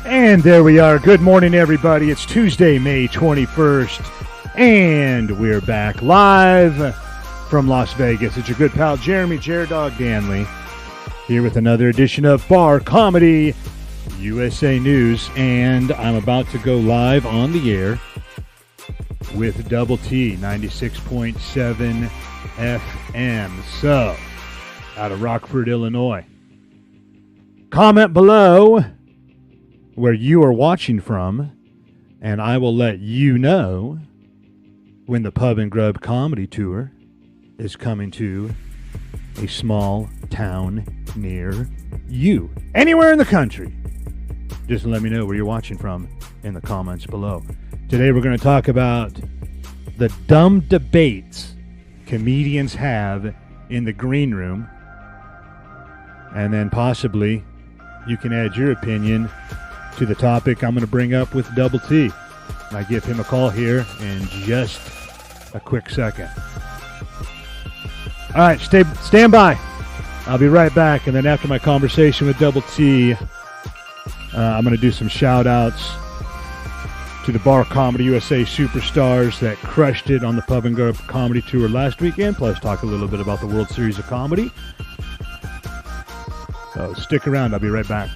And there we are. Good morning, everybody. It's Tuesday, May 21st, and we're back live from Las Vegas. It's your good pal, Jeremy Dog Danley, here with another edition of Bar Comedy USA News, and I'm about to go live on the air with Double T 96.7 FM. So, out of Rockford, Illinois. Comment below where you are watching from, and I will let you know when the Pub and Grub Comedy Tour is coming to a small town near you. Anywhere in the country. Just let me know where you're watching from in the comments below. Today we're going to talk about the dumb debates comedians have in the green room, and then possibly you can add your opinion to the topic I'm going to bring up with Double T. I give him a call here in just a quick second. All right, stand by. I'll be right back, and then after my conversation with Double T, I'm going to do some shout-outs to the Bar Comedy USA superstars that crushed it on the Pub and Grub Comedy Tour last weekend, plus talk a little bit about the World Series of Comedy. So stick around. I'll be right back.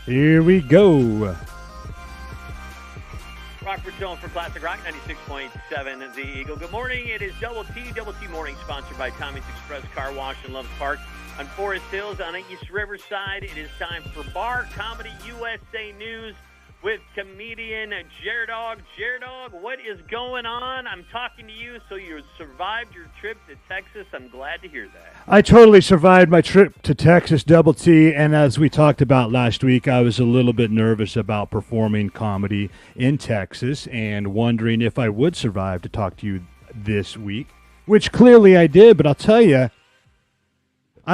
Here we go. Rockford Zone for Classic Rock 96.7 The Eagle. Good morning. It is Double T Morning, sponsored by Tommy's Express Car Wash in Loves Park on Forest Hills on East Riverside. It is time for Bar Comedy USA News with comedian Dog. Dog, what is going on? I'm talking to you, so you survived your trip to Texas. I'm glad to hear that. I totally survived my trip to Texas, Double T, and as we talked about last week, I was a little bit nervous about performing comedy in Texas and wondering if I would survive to talk to you this week, which clearly I did, but I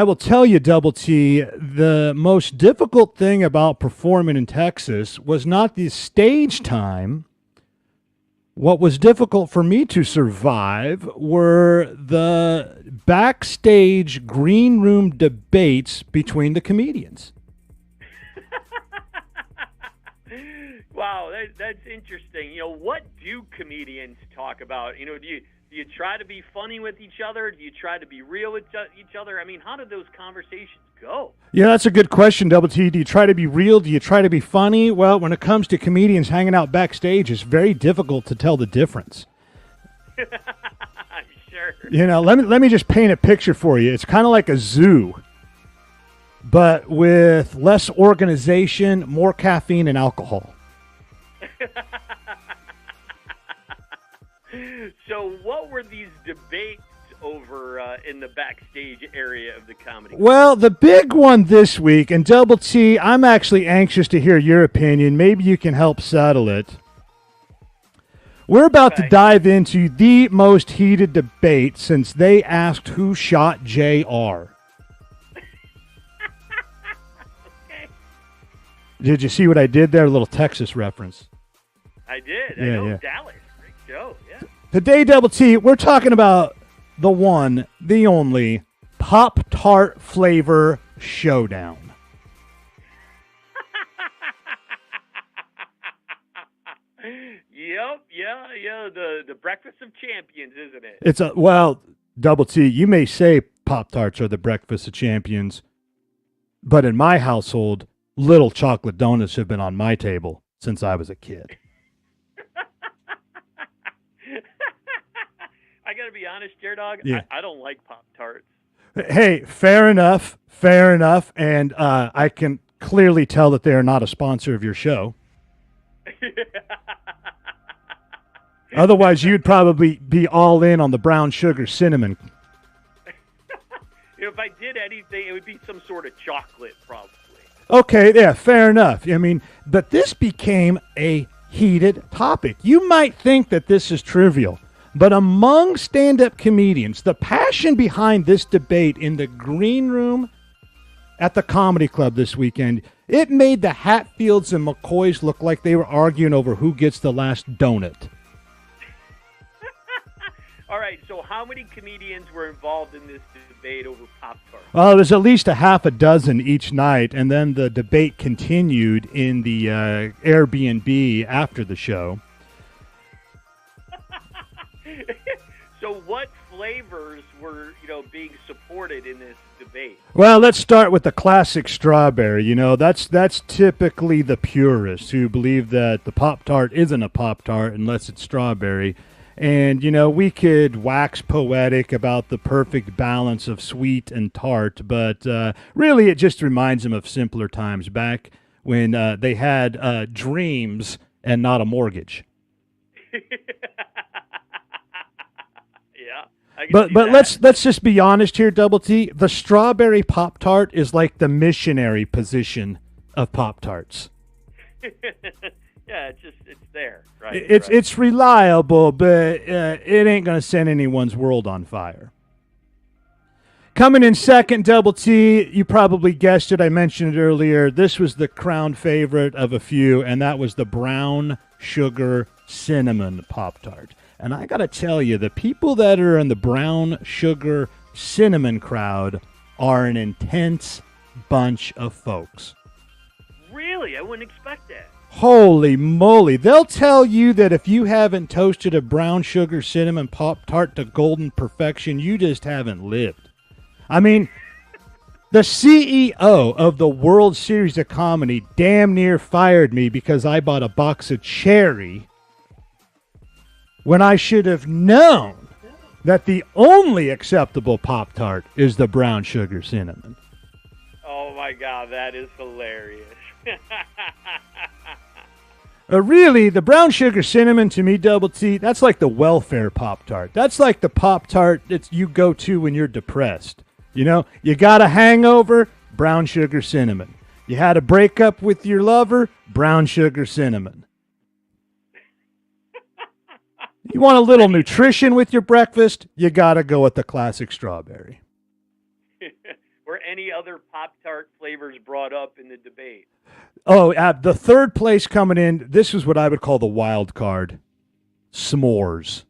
will tell you, Double T, the most difficult thing about performing in Texas was not the stage time. What was difficult for me to survive were the backstage green room debates between the comedians. Wow, that's interesting. You know, what do comedians talk about? You know, do you try to be funny with each other? Do you try to be real with each other? I mean, how do those conversations go? Yeah, that's a good question, Double T. Do you try to be real? Do you try to be funny? Well, when it comes to comedians hanging out backstage, it's very difficult to tell the difference. Sure. You know, let me just paint a picture for you. It's kind of like a zoo, but with less organization, more caffeine, and alcohol. So what were these debates over in the backstage area of the comedy? Well, the big one this week, and Double T, I'm actually anxious to hear your opinion. Maybe you can help settle it. We're about to dive into the most heated debate since they asked who shot JR. Okay. Did you see what I did there? A little Texas reference. I did. Yeah, I know yeah. Dallas. Great show. Yeah. Today, Double T, we're talking about the one, the only Pop-Tart flavor showdown. Yep. Yeah. The breakfast of champions, isn't it? It's well, Double T, you may say Pop-Tarts are the breakfast of champions, but in my household, little chocolate donuts have been on my table since I was a kid. I got to be honest, Jared Dog. Yeah. I don't like Pop-Tarts. Hey, fair enough, and I can clearly tell that they are not a sponsor of your show. Otherwise, you'd probably be all in on the brown sugar cinnamon. If I did anything, it would be some sort of chocolate, probably. Okay, yeah, fair enough. I mean, but this became a heated topic. You might think that this is trivial, but among stand-up comedians, the passion behind this debate in the green room at the Comedy Club this weekend, it made the Hatfields and McCoys look like they were arguing over who gets the last donut. All right, so how many comedians were involved in this debate over Pop-Tarts? Well, there's at least a half a dozen each night, and then the debate continued in the Airbnb after the show. So what flavors were, being supported in this debate? Well, let's start with the classic strawberry. That's typically the purists who believe that the Pop-Tart isn't a Pop-Tart unless it's strawberry. And, we could wax poetic about the perfect balance of sweet and tart, but really it just reminds them of simpler times back when they had dreams and not a mortgage. Yeah. I can But see that. let's just be honest here, Double T. The strawberry Pop-Tart is like the missionary position of Pop-Tarts. Yeah, it's there, right? It's reliable, but it ain't going to send anyone's world on fire. Coming in second, Double T, you probably guessed it. I mentioned it earlier. This was the crown favorite of a few, and that was the brown sugar cinnamon Pop-Tart. And I got to tell you, the people that are in the brown sugar cinnamon crowd are an intense bunch of folks. Really? I wouldn't expect that. Holy moly. They'll tell you that if you haven't toasted a brown sugar cinnamon Pop-Tart to golden perfection, you just haven't lived. I mean, the CEO of the World Series of Comedy damn near fired me because I bought a box of cherry when I should have known that the only acceptable Pop-Tart is the brown sugar cinnamon. Oh, my God, that is hilarious. Really, the brown sugar cinnamon to me, Double T, that's like the welfare Pop-Tart. That's like the Pop-Tart that you go to when you're depressed. You got a hangover, brown sugar cinnamon. You had a breakup with your lover, brown sugar cinnamon. You want a little nutrition with your breakfast, you got to go with the classic strawberry. Were any other Pop-Tart flavors brought up in the debate? Oh, the third place coming in, this is what I would call the wild card. S'mores.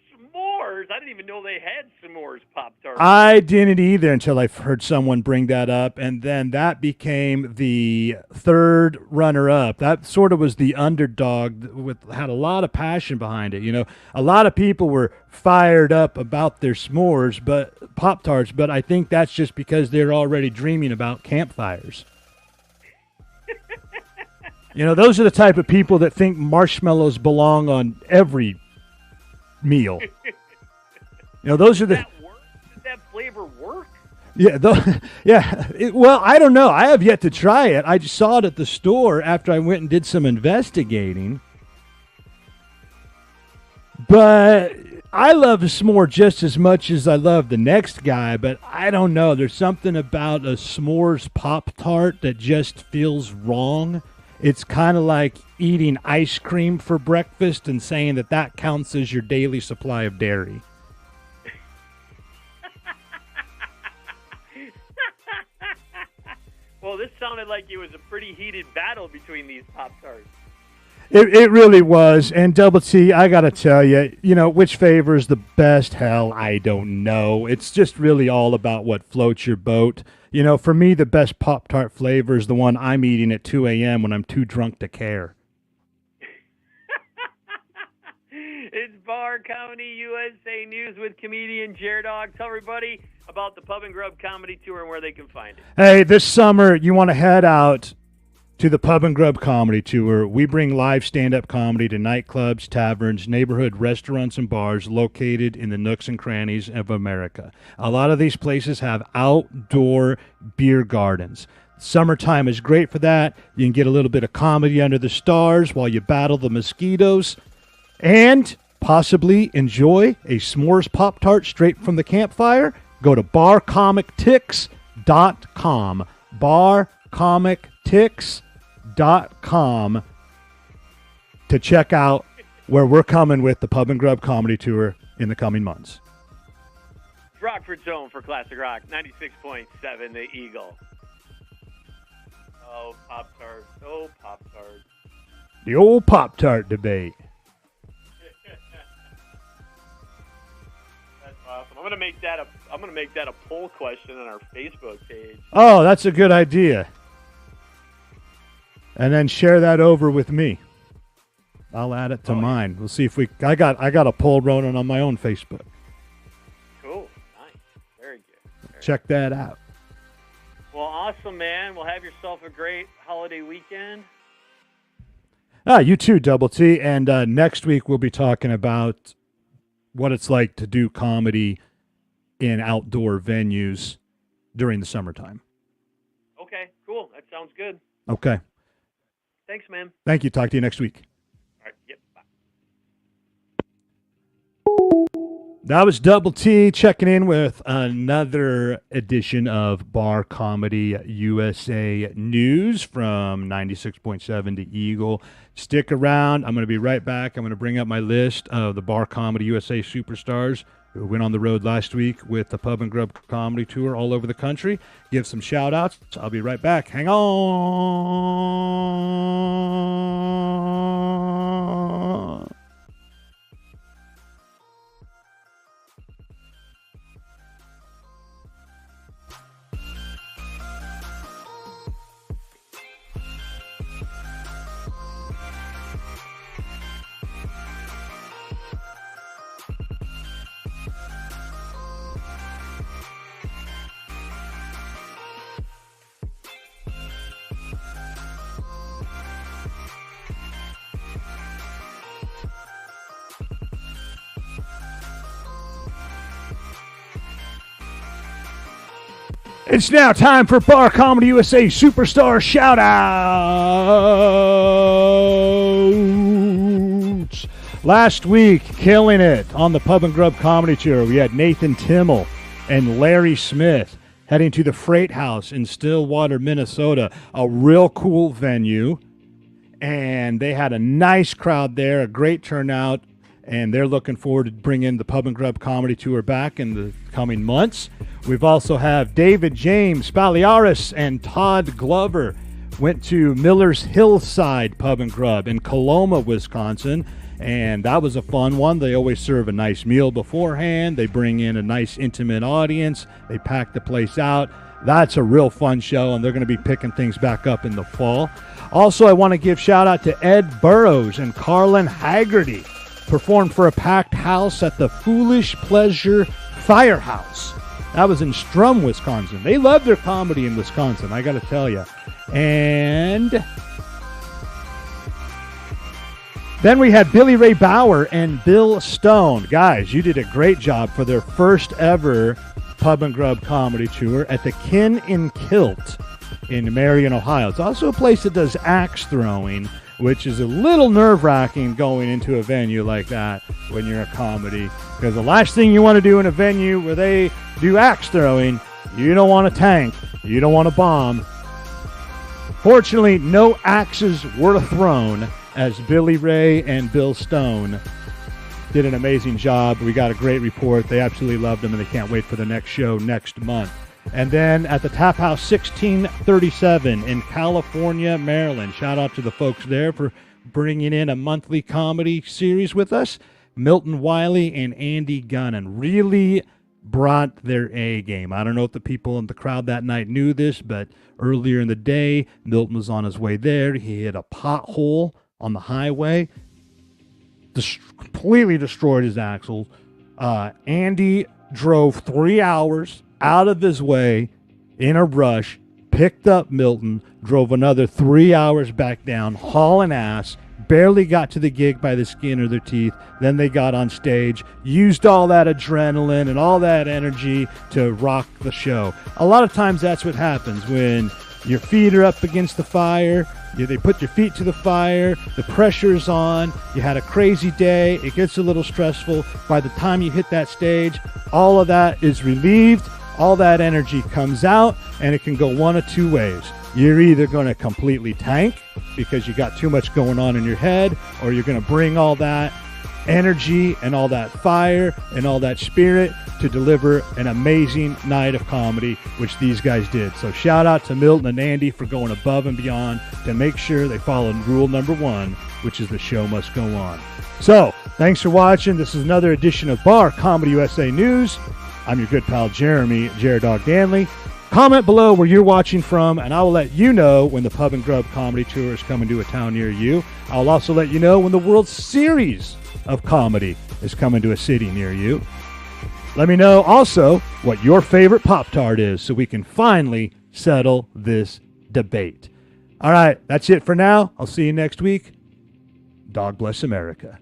S'mores? I didn't even know they had s'mores Pop-Tarts. I didn't either until I heard someone bring that up, and then that became the third runner-up. That sort of was the underdog, had a lot of passion behind it. A lot of people were fired up about their s'mores, but Pop-Tarts, but I think that's just because they're already dreaming about campfires. Those are the type of people that think marshmallows belong on every meal. Those are the. Does that flavor work? Yeah, well, I don't know. I have yet to try it. I just saw it at the store after I went and did some investigating. But I love a s'more just as much as I love the next guy. But I don't know. There's something about a s'mores Pop-Tart that just feels wrong. It's kind of like eating ice cream for breakfast and saying that counts as your daily supply of dairy. Well, Well, this sounded like it was a pretty heated battle between these Pop-Tarts. It really was. And Double T, I got to tell you, which favors the best? Hell, I don't know. It's just really all about what floats your boat. For me, the best Pop-Tart flavor is the one I'm eating at 2 a.m. when I'm too drunk to care. It's Bar Comedy USA News with comedian Jared Dog. Tell everybody about the Pub and Grub Comedy Tour and where they can find it. Hey, this summer, you want to head out to the Pub and Grub Comedy Tour. We bring live stand-up comedy to nightclubs, taverns, neighborhood restaurants, and bars located in the nooks and crannies of America. A lot of these places have outdoor beer gardens. Summertime is great for that. You can get a little bit of comedy under the stars while you battle the mosquitoes and possibly enjoy a s'mores Pop-Tart straight from the campfire. Go to barcomictix.com. barcomictix.com to check out where we're coming with the Pub and Grub Comedy Tour in the coming months. Rockford's home for Classic Rock, 96.7 The Eagle. Oh, Pop-Tarts. Oh, Pop-Tarts. The old Pop-Tart debate. That's awesome. I'm gonna make that a poll question on our Facebook page. Oh, that's a good idea. And then share that over with me. I'll add it to mine. We'll see if I got a poll running on my own Facebook. Cool. Nice. Very good. Check that out. Well, awesome, man. Well, have yourself a great holiday weekend. You too, Double T. And next week we'll be talking about what it's like to do comedy in outdoor venues during the summertime. Okay, cool. That sounds good. Okay. Thanks, man. Thank you. Talk to you next week. All right. Yep. Bye. That was Double T checking in with another edition of Bar Comedy USA News from 96.7 The Eagle. Stick around. I'm going to be right back. I'm going to bring up my list of the Bar Comedy USA superstars who went on the road last week with the Pub and Grub Comedy Tour all over the country. Give some shout-outs. I'll be right back. Hang on. It's now time for Bar Comedy USA Superstar Shoutouts. Last week, killing it on the Pub and Grub Comedy Tour, we had Nathan Timmel and Larry Smith heading to the Freight House in Stillwater, Minnesota, a real cool venue. And they had a nice crowd there, a great turnout, and they're looking forward to bringing the Pub and Grub Comedy Tour back in the coming months. We've also have David James Spaliaris and Todd Glover went to Miller's Hillside Pub and Grub in Coloma, Wisconsin, and that was a fun one. They always serve a nice meal beforehand. They bring in a nice intimate audience. They pack the place out. That's a real fun show, and they're going to be picking things back up in the fall. Also, I want to give shout out to Ed Burrows and Carlin Haggerty. Performed for a packed house at the Foolish Pleasure Firehouse. That was in Strum, Wisconsin. They love their comedy in Wisconsin, I got to tell you. And then we had Billy Ray Bauer and Bill Stone. Guys, you did a great job for their first ever Pub and Grub Comedy Tour at the Kin in Kilt in Marion, Ohio. It's also a place that does axe throwing, which is a little nerve-wracking going into a venue like that when you're a comedy. Because the last thing you want to do in a venue where they do axe throwing, you don't want to tank, you don't want to bomb. Fortunately, no axes were thrown as Billy Ray and Bill Stone did an amazing job. We got a great report. They absolutely loved them, and they can't wait for the next show next month. And then at the Tap House 1637 in California, Maryland. Shout out to the folks there for bringing in a monthly comedy series with us. Milton Wiley and Andy Gunnan really brought their A game. I don't know if the people in the crowd that night knew this, but earlier in the day, Milton was on his way there. He hit a pothole on the highway, completely destroyed his axles. Andy drove 3 hours out of his way in a rush, picked up Milton, drove another 3 hours back down, hauling ass, barely got to the gig by the skin of their teeth. Then they got on stage, used all that adrenaline and all that energy to rock the show. A lot of times that's what happens when your feet are up against the fire. They put your feet to the fire, the pressure's on, you had a crazy day, it gets a little stressful. By the time you hit that stage, all of that is relieved, all that energy comes out, and it can go one of two ways. You're either going to completely tank because you got too much going on in your head, or you're going to bring all that energy and all that fire and all that spirit to deliver an amazing night of comedy, which these guys did. So shout out to Milton and Andy for going above and beyond to make sure they followed rule number 1, which is the show must go on. So thanks for watching. This is another edition of Bar Comedy USA News. I'm your good pal Jeremy, Jared Dog Danley. Comment below where you're watching from, and I will let you know when the Pub and Grub Comedy Tour is coming to a town near you. I'll also let you know when the World Series of Comedy is coming to a city near you. Let me know also what your favorite Pop-Tart is so we can finally settle this debate. All right, that's it for now. I'll see you next week. Dog bless America.